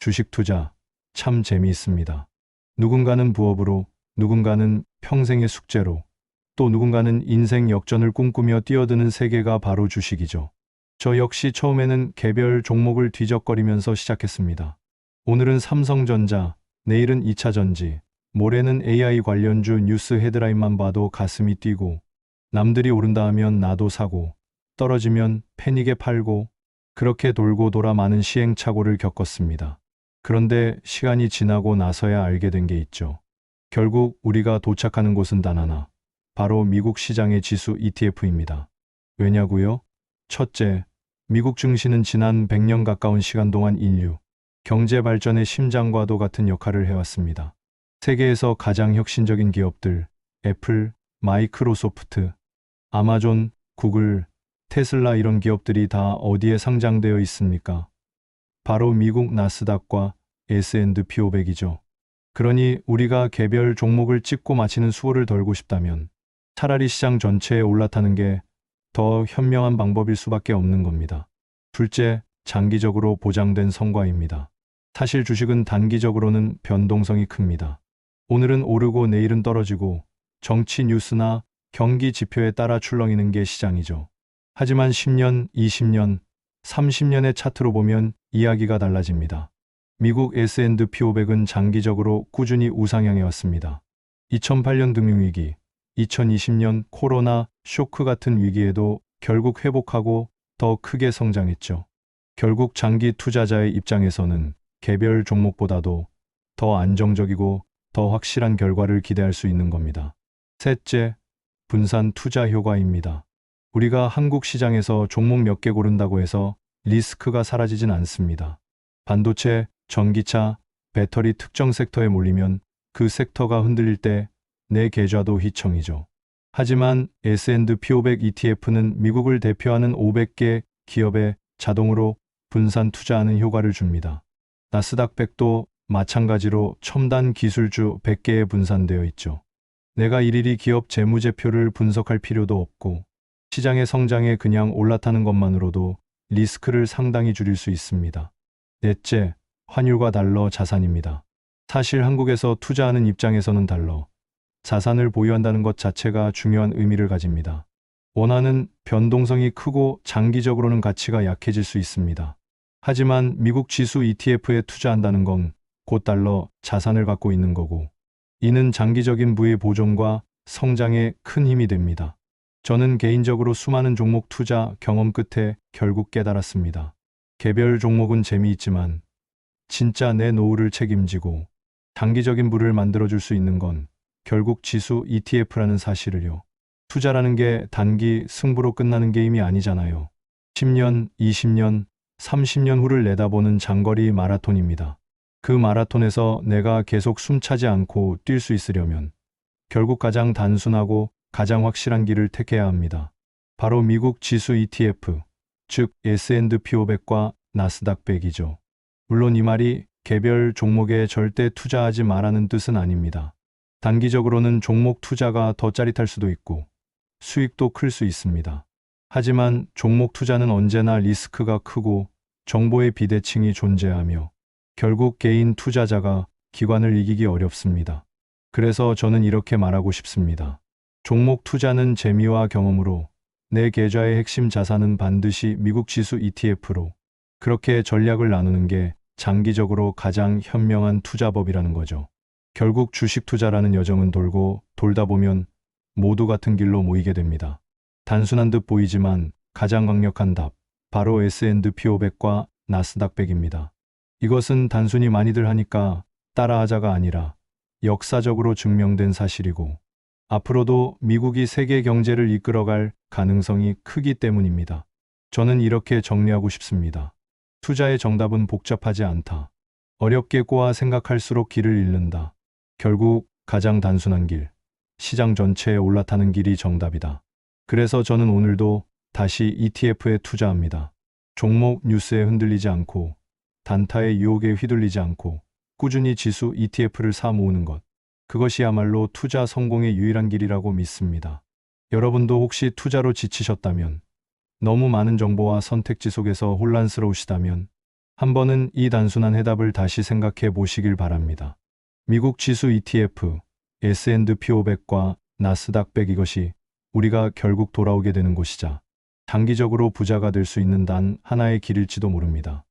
주식 투자 참 재미있습니다. 누군가는 부업으로, 누군가는 평생의 숙제로, 또 누군가는 인생 역전을 꿈꾸며 뛰어드는 세계가 바로 주식이죠. 저 역시 처음에는 개별 종목을 뒤적거리면서 시작했습니다. 오늘은 삼성전자, 내일은 2차전지, 모레는 AI 관련주 뉴스 헤드라인만 봐도 가슴이 뛰고, 남들이 오른다 하면 나도 사고, 떨어지면 패닉에 팔고, 그렇게 돌고 돌아 많은 시행착오를 겪었습니다. 그런데 시간이 지나고 나서야 알게 된 게 있죠. 결국 우리가 도착하는 곳은 단 하나, 바로 미국 시장의 지수 ETF입니다. 왜냐고요? 첫째, 미국 증시는 지난 100년 가까운 시간 동안 인류, 경제 발전의 심장과도 같은 역할을 해왔습니다. 세계에서 가장 혁신적인 기업들, 애플, 마이크로소프트, 아마존, 구글, 테슬라 이런 기업들이 다 어디에 상장되어 있습니까? 바로 미국 나스닥과 S&P 500이죠. 그러니 우리가 개별 종목을 찍고 마치는 수고를 덜고 싶다면 차라리 시장 전체에 올라타는 게 더 현명한 방법일 수밖에 없는 겁니다. 둘째, 장기적으로 보장된 성과입니다. 사실 주식은 단기적으로는 변동성이 큽니다. 오늘은 오르고 내일은 떨어지고 정치 뉴스나 경기 지표에 따라 출렁이는 게 시장이죠. 하지만 10년, 20년, 30년의 차트로 보면 이야기가 달라집니다. 미국 S&P 500은 장기적으로 꾸준히 우상향해 왔습니다. 2008년 금융위기, 2020년 코로나 쇼크 같은 위기에도 결국 회복하고 더 크게 성장했죠. 결국 장기 투자자의 입장에서는 개별 종목보다도 더 안정적이고 더 확실한 결과를 기대할 수 있는 겁니다. 셋째, 분산 투자 효과입니다. 우리가 한국 시장에서 종목 몇 개 고른다고 해서 리스크가 사라지진 않습니다. 반도체, 전기차, 배터리 특정 섹터에 몰리면 그 섹터가 흔들릴 때 내 계좌도 휘청이죠. 하지만 S&P 500 ETF는 미국을 대표하는 500개 기업에 자동으로 분산 투자하는 효과를 줍니다. 나스닥 100도 마찬가지로 첨단 기술주 100개에 분산되어 있죠. 내가 일일이 기업 재무제표를 분석할 필요도 없고 시장의 성장에 그냥 올라타는 것만으로도 리스크를 상당히 줄일 수 있습니다. 넷째, 환율과 달러 자산입니다. 사실 한국에서 투자하는 입장에서는 달러, 자산을 보유한다는 것 자체가 중요한 의미를 가집니다. 원화는 변동성이 크고 장기적으로는 가치가 약해질 수 있습니다. 하지만 미국 지수 ETF에 투자한다는 건 곧 달러 자산을 갖고 있는 거고, 이는 장기적인 부의 보존과 성장에 큰 힘이 됩니다. 저는 개인적으로 수많은 종목 투자 경험 끝에 결국 깨달았습니다. 개별 종목은 재미있지만 진짜 내 노후를 책임지고 장기적인 부를 만들어줄 수 있는 건 결국 지수 ETF라는 사실을요. 투자라는 게 단기 승부로 끝나는 게임이 아니잖아요. 10년, 20년, 30년 후를 내다보는 장거리 마라톤입니다. 그 마라톤에서 내가 계속 숨차지 않고 뛸 수 있으려면 결국 가장 단순하고 가장 확실한 길을 택해야 합니다. 바로 미국 지수 ETF, 즉 S&P 500과 나스닥 100이죠. 물론 이 말이 개별 종목에 절대 투자하지 말라는 뜻은 아닙니다. 단기적으로는 종목 투자가 더 짜릿할 수도 있고 수익도 클 수 있습니다. 하지만 종목 투자는 언제나 리스크가 크고 정보의 비대칭이 존재하며 결국 개인 투자자가 기관을 이기기 어렵습니다. 그래서 저는 이렇게 말하고 싶습니다. 종목 투자는 재미와 경험으로, 내 계좌의 핵심 자산은 반드시 미국 지수 ETF로, 그렇게 전략을 나누는 게 장기적으로 가장 현명한 투자법이라는 거죠. 결국 주식 투자라는 여정은 돌고 돌다 보면 모두 같은 길로 모이게 됩니다. 단순한 듯 보이지만 가장 강력한 답, 바로 S&P 500과 나스닥 100입니다. 이것은 단순히 많이들 하니까 따라하자가 아니라 역사적으로 증명된 사실이고 앞으로도 미국이 세계 경제를 이끌어갈 가능성이 크기 때문입니다. 저는 이렇게 정리하고 싶습니다. 투자의 정답은 복잡하지 않다. 어렵게 꼬아 생각할수록 길을 잃는다. 결국 가장 단순한 길, 시장 전체에 올라타는 길이 정답이다. 그래서 저는 오늘도 다시 ETF에 투자합니다. 종목 뉴스에 흔들리지 않고 단타의 유혹에 휘둘리지 않고 꾸준히 지수 ETF를 사 모으는 것. 그것이야말로 투자 성공의 유일한 길이라고 믿습니다. 여러분도 혹시 투자로 지치셨다면, 너무 많은 정보와 선택지 속에서 혼란스러우시다면 한 번은 이 단순한 해답을 다시 생각해 보시길 바랍니다. 미국 지수 ETF, S&P 500과 나스닥 100 이것이 우리가 결국 돌아오게 되는 곳이자 장기적으로 부자가 될 수 있는 단 하나의 길일지도 모릅니다.